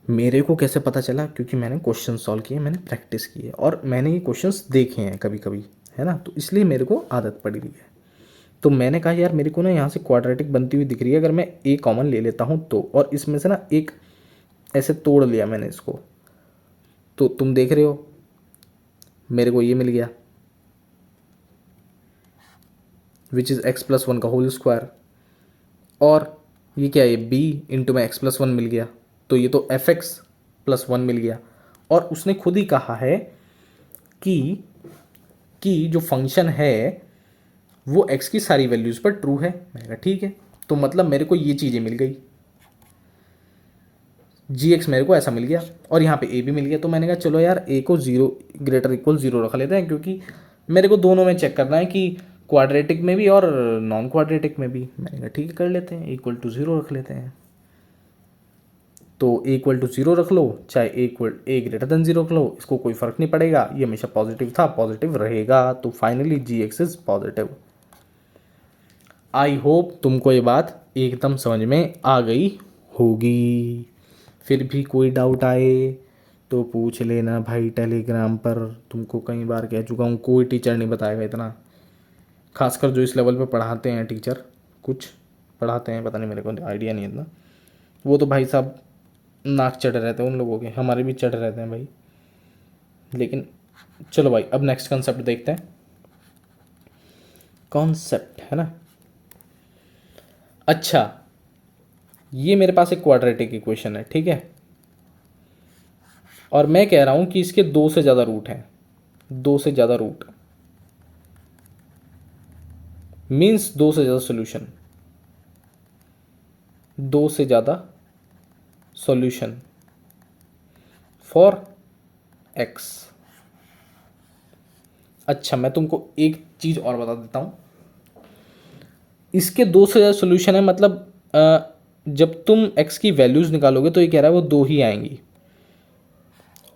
मेरे को कैसे पता चला, क्योंकि मैंने क्वेश्चन सॉल्व किए, मैंने प्रैक्टिस की है और मैंने ये क्वेश्चंस देखे हैं कभी कभी, है ना, तो इसलिए मेरे को आदत पड़ी रही है। तो मैंने कहा यार मेरे को ना यहाँ से क्वाड्रेटिक बनती हुई दिख रही है, अगर मैं ए कॉमन ले लेता हूँ तो, और इसमें से ना एक ऐसे तोड़ लिया मैंने इसको, तो तुम देख रहे हो मेरे को ये मिल गया which is x plus one का होल स्क्वायर, और ये क्या है बी इंटू में एक्स प्लस वन मिल गया, तो ये तो एफ एक्स प्लस वन मिल गया। और उसने खुद ही कहा है कि जो फंक्शन है वो x की सारी वैल्यूज़ पर ट्रू है। मैंने कहा ठीक है, तो मतलब मेरे को ये चीज़ें मिल गई, जी एक्स मेरे को ऐसा मिल गया और यहाँ पे ए भी मिल गया। तो मैंने कहा चलो यार ए को ज़ीरो ग्रेटर इक्वल ज़ीरो रख लेते हैं, क्योंकि मेरे को दोनों में चेक करना है कि क्वाड्रेटिक में भी और नॉन क्वाड्रेटिक में भी। मैंने कहा ठीक है कर लेते हैं, इक्वल टू ज़ीरो रख लेते हैं। तो ए इक्वल टू ज़ीरो रख लो, चाहे ए ग्रेटर देन ज़ीरो रख लो, इसको कोई फ़र्क नहीं पड़ेगा, ये हमेशा पॉजिटिव था, पॉजिटिव रहेगा। तो finally g x is positive. I hope तुमको ये बात एकदम समझ में आ गई होगी। फिर भी कोई डाउट आए तो पूछ लेना भाई टेलीग्राम पर, तुमको कई बार कह चुका हूँ कोई टीचर नहीं बताएगा इतना, खासकर जो इस लेवल पे पढ़ाते हैं टीचर, कुछ पढ़ाते हैं पता नहीं, मेरे को आइडिया नहीं है इतना, वो तो भाई साहब नाक चढ़े रहते हैं उन लोगों के, हमारे भी चढ़े रहते हैं भाई। लेकिन चलो भाई अब नेक्स्ट कॉन्सेप्ट देखते हैं। कॉन्सेप्ट है ना, अच्छा ये मेरे पास एक क्वाड्रेटिक इक्वेशन है, ठीक है, और मैं कह रहा हूं कि इसके दो से ज़्यादा रूट हैं, दो से ज़्यादा रूट मीन्स दो से ज़्यादा सॉल्यूशन, दो से ज़्यादा सॉल्यूशन फॉर एक्स। अच्छा मैं तुमको एक चीज़ और बता देता हूँ, इसके दो से ज़्यादा सॉल्यूशन है मतलब जब तुम x की वैल्यूज़ निकालोगे तो ये कह रहा है वो दो ही आएंगी,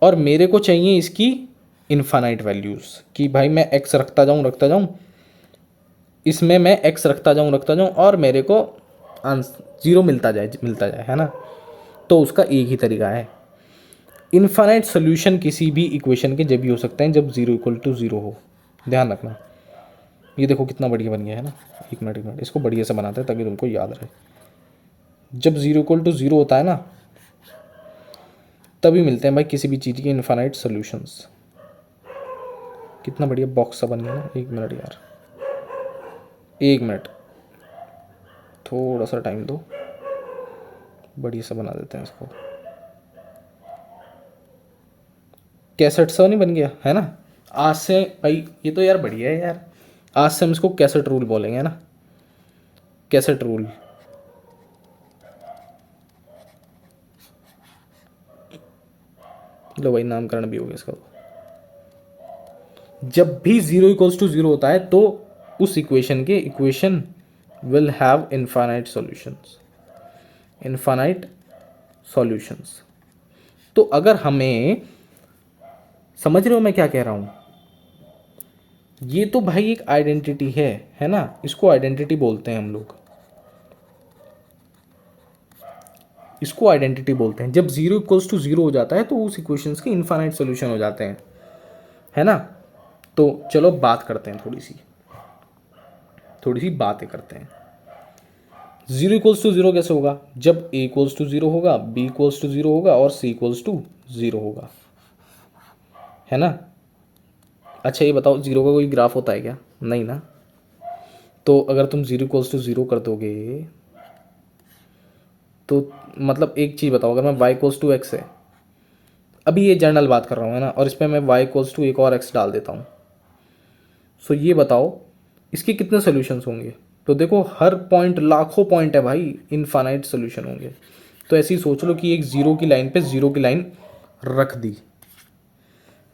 और मेरे को चाहिए इसकी इनफाइनाइट वैल्यूज़, कि भाई मैं x रखता जाऊँ इसमें मैं x रखता जाऊँ और मेरे को ज़ीरो मिलता जाए, है ना। तो उसका एक ही तरीका है, इनफाइनाइट सोल्यूशन किसी भी इक्वेशन के जब भी हो सकते हैं जब ज़ीरो इक्वल टू ज़ीरो हो। ध्यान रखना, ये देखो कितना बढ़िया बन गया है ना। एक मिनट इसको बढ़िया से बनाते हैं ताकि तुमको याद रहे। जब ज़ीरो इक्वल टू ज़ीरो होता है ना तभी मिलते हैं भाई किसी भी चीज़ के इनफाइनाइट सॉल्यूशंस। कितना बढ़िया बॉक्स सा बन गया ना, एक मिनट यार, 1 मिनट, थोड़ा सा टाइम दो, बढ़िया सा बना देते हैं इसको। कैसेट सा नहीं बन गया है ना। आज से भाई ये तो यार बढ़िया है यार, आज से हम इसको कैसेट रूल बोलेंगे, है ना, कैसेट रूल। लो भाई, नामकरण भी हो गया इसका। जब भी 0 = 0 होता है तो उस इक्वेशन के equation will have infinite solutions, infinite solutions. तो अगर हमें, समझ रहे हो मैं क्या कह रहा हूं, ये तो भाई एक आइडेंटिटी है ना, इसको आइडेंटिटी बोलते हैं हम लोग, इसको आइडेंटिटी बोलते हैं। जब 0 = 0 हो जाता है तो उस इक्वेशंस के इनफाइनाइट सॉल्यूशन हो जाते हैं, है ना। तो चलो बात करते हैं, थोड़ी सी बातें करते हैं। 0 = 0 कैसे होगा? जब A = 0 होगा, B = 0 होगा और C = 0 होगा, है ना। अच्छा ये बताओ, 0 का कोई ग्राफ होता है क्या? नहीं ना। तो अगर तुम 0 = 0 कर दोगे तो मतलब एक चीज़ बताओ, अगर मैं y = x है, अभी ये जनरल बात कर रहा हूँ, है ना, और इस पर मैं y = एक और x डाल देता हूँ, सो ये बताओ इसके कितने सोल्यूशंस होंगे? तो देखो हर पॉइंट, लाखों पॉइंट है भाई, इनफाइनाइट सोल्यूशन होंगे। तो ऐसे ही सोच लो कि एक जीरो की लाइन पे जीरो की लाइन रख दी,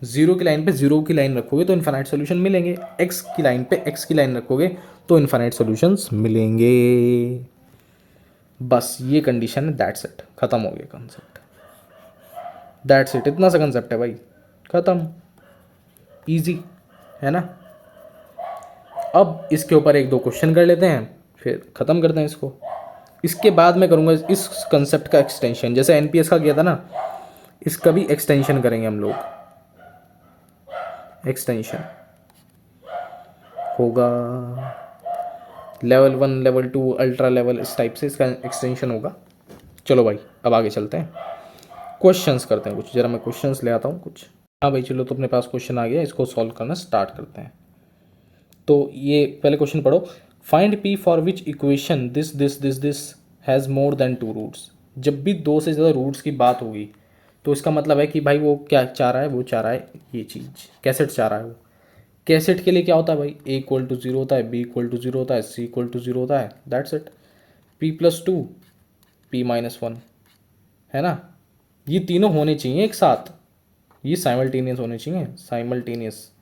जीरो की लाइन पे जीरो की लाइन रखोगे तो इनफाइनाइट सोल्यूशन मिलेंगे, एक्स की लाइन पे एक्स की लाइन रखोगे तो इनफाइनाइट सोल्यूशंस मिलेंगे। बस ये कंडीशन है, दैट्स इट, खत्म हो गया कंसेप्ट, दैट्स इट, इतना सा कंसेप्ट है भाई, खत्म, इजी, है ना। अब इसके ऊपर एक दो क्वेश्चन कर लेते हैं, फिर ख़त्म करते हैं इसको। इसके बाद मैं करूँगा इस कंसेप्ट का एक्सटेंशन, जैसे एनपीएस का किया था ना, इसका भी एक्सटेंशन करेंगे हम लोग। एक्सटेंशन होगा लेवल 1, लेवल 2, अल्ट्रा लेवल, इस टाइप से इसका एक्सटेंशन होगा। चलो भाई अब आगे चलते हैं, क्वेश्चंस करते हैं कुछ, ज़रा मैं क्वेश्चंस ले आता हूँ कुछ। हाँ भाई चलो, तो अपने पास क्वेश्चन आ गया, इसको सॉल्व करना स्टार्ट करते हैं। तो ये पहले क्वेश्चन पढ़ो, find p for which equation this this this this has more than 2 roots. जब भी 2 से ज़्यादा रूट्स की बात होगी तो इसका मतलब है कि भाई वो क्या चाह रहा है, वो चाह रहा है ये चीज़, कैसेट चाह रहा है वो। कैसेट के लिए क्या होता है भाई, A = 0 होता है, B = 0 होता है, C = 0 होता है, दैट्स इट। P+2, P-1, है ना। ये तीनों होने चाहिए एक साथ, ये साइमल्टेनियस होने चाहिए, साइमल्टेनियस।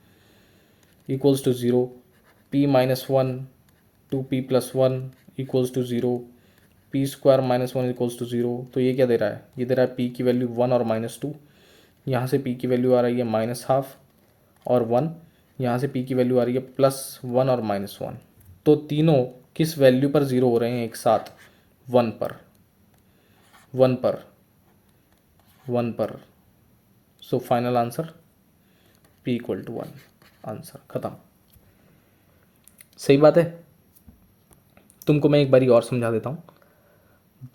=0, P-1 2P+1 = 0, P² - 1 = 0। तो ये क्या दे रहा है, ये दे रहा है P की वैल्यू 1 और -2, यहाँ से P की वैल्यू आ रही है -12 और 1, यहाँ से P की वैल्यू आ रही है +1 और -1। तो तीनों किस वैल्यू पर 0 हो रहे हैं एक साथ, 1 पर, 1 पर, 1 पर। So final answer P = 1, answer खत्म। सही बात है। तुमको मैं एक बारी और समझा देता हूँ,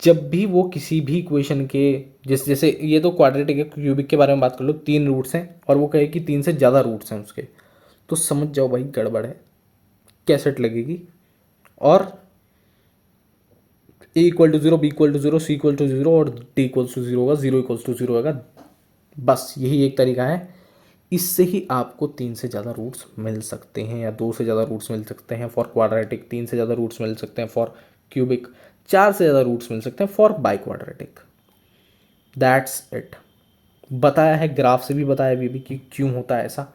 जब भी वो किसी भी इक्वेशन के, जैसे ये तो क्वाड्रेटिक है, क्यूबिक के बारे में बात कर लो, 3 रूट्स हैं और वो कहे कि 3 से ज़्यादा रूट्स हैं उसके, तो समझ जाओ भाई गड़बड़ है, कैसेट लगेगी। और A = 0, B = 0, C = 0 और D = 0 होगा, 0 = 0 होगा। बस यही एक तरीका है, इससे ही आपको 3 से ज़्यादा रूट्स मिल सकते हैं या 2 से ज़्यादा रूट्स मिल सकते हैं फॉर क्वाड्रेटिक, 3 से ज़्यादा रूट्स मिल सकते हैं फॉर क्यूबिक, 4 से ज़्यादा रूट्स मिल सकते हैं for by quadratic. That's it, बताया है, ग्राफ से भी बताया भी कि क्यों होता है ऐसा,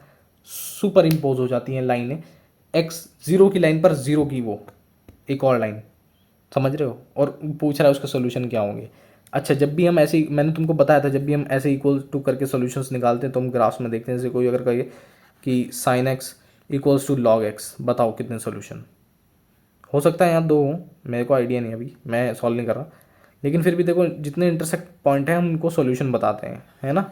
सुपर इम्पोज हो जाती हैं लाइनें, एक्स 0 की लाइन पर 0 की वो एक और लाइन, समझ रहे हो, और पूछ रहा है उसका सोल्यूशन क्या होंगे। अच्छा जब भी हम ऐसे ही, मैंने तुमको बताया था, जब भी हम ऐसे इक्वल टू करके सॉल्यूशंस निकालते हैं तो हम ग्राफ्स में देखते हैं, जैसे कोई अगर कहे कि sin x = log x, बताओ कितने सॉल्यूशन हो सकता है, यहाँ 2 हों, मेरे को आइडिया नहीं, अभी मैं सॉल्व नहीं कर रहा, लेकिन फिर भी देखो जितने इंटरसेक्ट पॉइंट हैं हम उनको सॉल्यूशन बताते हैं, है ना।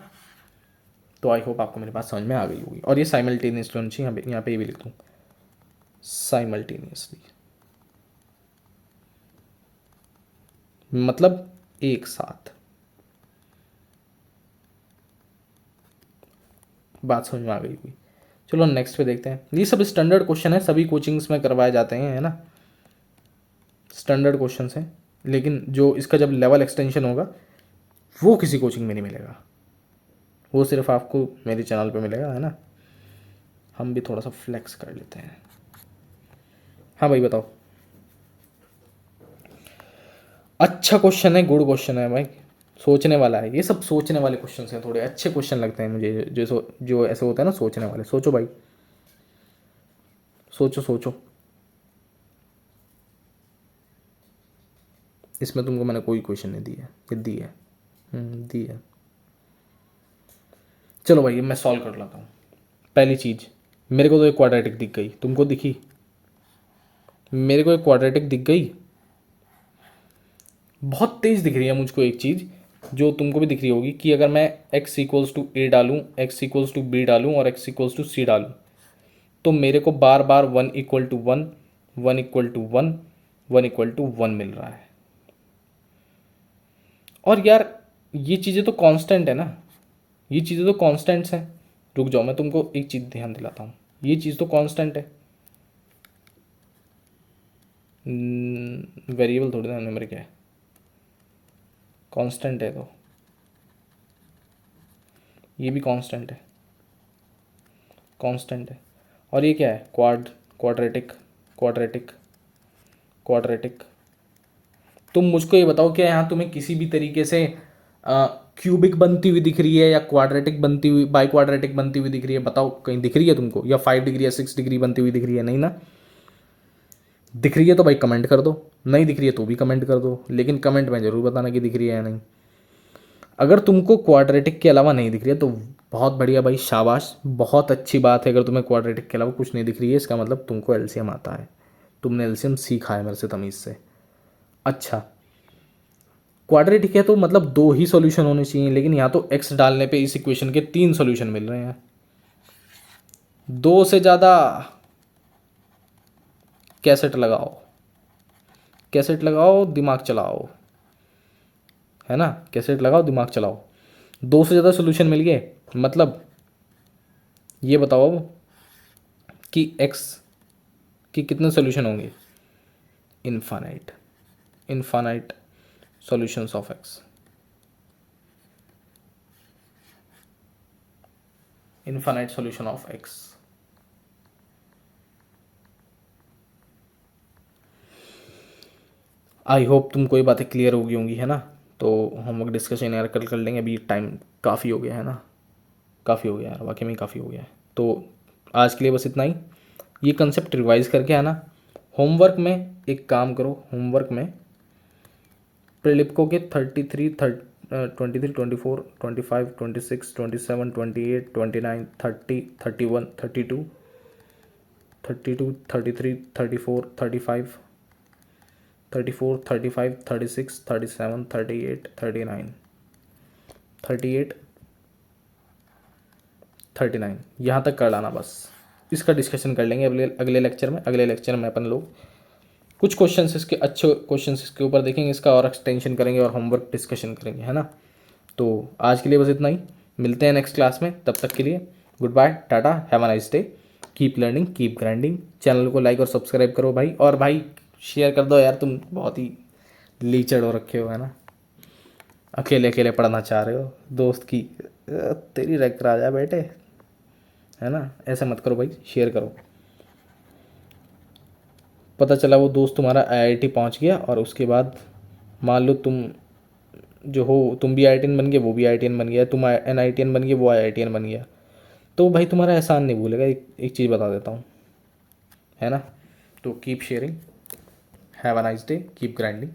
तो आई होप आपको मेरी बात समझ में आ गई होगी। और ये साइमल्टेनियसली होनी चाहिए, यहाँ पे ये भी लिख दूँ, साइमल्टेनियसली मतलब एक साथ। बात समझ में आ गई होगी। चलो नेक्स्ट पे देखते हैं, ये सब स्टैंडर्ड क्वेश्चन है, सभी कोचिंग्स में करवाए जाते हैं, है ना। स्टैंडर्ड क्वेश्चन हैं, लेकिन जो इसका जब लेवल एक्सटेंशन होगा वो किसी कोचिंग में नहीं मिलेगा, वो सिर्फ आपको मेरे चैनल पे मिलेगा, है ना। हम भी थोड़ा सा फ्लेक्स कर लेते हैं। हाँ भाई बताओ। अच्छा क्वेश्चन है, गुड क्वेश्चन है भाई, सोचने वाला है। ये सब सोचने वाले क्वेश्चन हैं, थोड़े अच्छे क्वेश्चन लगते हैं मुझे, जो ऐसे होता है ना सोचने वाले। सोचो भाई, सोचो सोचो। इसमें तुमको मैंने कोई क्वेश्चन नहीं दिया, ये दी है, दी है। चलो भाई मैं सॉल्व कर लेता हूँ। पहली चीज़, मेरे को तो एक क्वाड्रेटिक दिख गई, तुमको दिखी? मेरे को एक क्वाड्रेटिक दिख गई, बहुत तेज दिख रही है मुझको एक चीज़ जो तुमको भी दिख रही होगी, कि अगर मैं x इक्वल्स टू ए डालूँ, x इक्वल्स टू बी डालूँ और x इक्वल्स टू सी डालूँ, तो मेरे को बार बार 1 equal to 1, 1 equal to 1, 1 equal to 1 मिल रहा है। और यार ये चीज़ें तो कांस्टेंट है ना, ये चीज़ें तो कांस्टेंट्स हैं। रुक जाओ मैं तुमको एक चीज़ ध्यान दिलाता हूँ, ये चीज़ तो कांस्टेंट है, वेरिएबल थोड़ी ना नंबर क्या है, कांस्टेंट है। तो ये भी कांस्टेंट है, कांस्टेंट है। और ये क्या है? Quadratic, quadratic, quadratic. तुम मुझको ये बताओ क्या यहाँ तुम्हें किसी भी तरीके से क्यूबिक बनती हुई दिख रही है, या क्वाड्रेटिक बनती हुई, बाई क्वाड्रेटिक बनती हुई दिख रही है? बताओ कहीं दिख रही है तुमको, या 5 डिग्री या 6 डिग्री बनती हुई दिख रही है? नहीं ना। दिख रही है तो भाई कमेंट कर दो, नहीं दिख रही है तो भी कमेंट कर दो, लेकिन कमेंट में ज़रूर बताना कि दिख रही है या नहीं। अगर तुमको क्वाड्रेटिक के अलावा नहीं दिख रही है तो बहुत बढ़िया भाई, शाबाश, बहुत अच्छी बात है। अगर तुम्हें क्वाड्रेटिक के अलावा कुछ नहीं दिख रही है, इसका मतलब तुमको एलसीएम आता है, तुमने एलसीएम सीखा है मेरे से तमीज़ से। अच्छा, क्वाड्रेटिक है तो मतलब दो ही सॉल्यूशन होने चाहिए, लेकिन यहाँ तो एक्स डालने पे इस इक्वेशन के 3 सॉल्यूशन मिल रहे हैं। दो से ज़्यादा कैसेट लगाओ, कैसेट लगाओ, दिमाग चलाओ, है ना। कैसेट लगाओ, दिमाग चलाओ। दो से ज़्यादा सोल्यूशन मिल गए, मतलब ये बताओ अब कि एक्स के कितने सोल्यूशन होंगे? Infinite, infinite solutions of x, infinite solution of x. I hope तुमको ये बातें क्लियर हो गई होंगी, है ना। तो होमवर्क डिस्कशन यार कल कर लेंगे, अभी टाइम काफ़ी हो गया है ना, काफ़ी हो गया यार, वाकई में काफ़ी हो गया है। तो आज के लिए बस इतना ही। ये कंसेप्ट रिवाइज करके आना। होमवर्क में एक काम करो, होमवर्क में प्रिलिपको के 33, 23, 24, 25, 26, 27, 28, 29, 30, 31, 32, 32, 33, 34, 35, 34, 35, 36, 37, 38, 39, 38, 39 यहाँ तक कर लाना बस। इसका डिस्कशन कर लेंगे अगले अगले लेक्चर में। अगले लेक्चर में अपन लोग कुछ क्वेश्चंस इसके, अच्छे क्वेश्चंस इसके ऊपर देखेंगे, इसका और एक्सटेंशन करेंगे और होमवर्क डिस्कशन करेंगे, है ना। तो आज के लिए बस इतना ही, मिलते हैं नेक्स्ट क्लास में। तब तक के लिए good bye, tata, have a nice day, keep learning, keep grinding. Channel को लाइक और सब्सक्राइब करो भाई, और भाई शेयर कर दो यार, तुम बहुत ही लीचड़ हो रखे हो, है ना। अकेले अकेले पढ़ना चाह रहे हो, दोस्त की तेरी रैक राजा बेटे, है ना। ऐसा मत करो भाई, शेयर करो। पता चला वो दोस्त तुम्हारा आईआईटी पहुंच गया, और उसके बाद मान लो तुम जो हो, तुम भी आईआईटीएन बन गए, वो भी आईआईटीएन बन गया, तुम एनआईटीएन बन गए, वो आईआईटीएन बन गया, तो भाई तुम्हारा एहसान नहीं भूलेगा। एक चीज़ बता देता हूँ, है ना। तो keep sharing, have a nice day, keep grinding.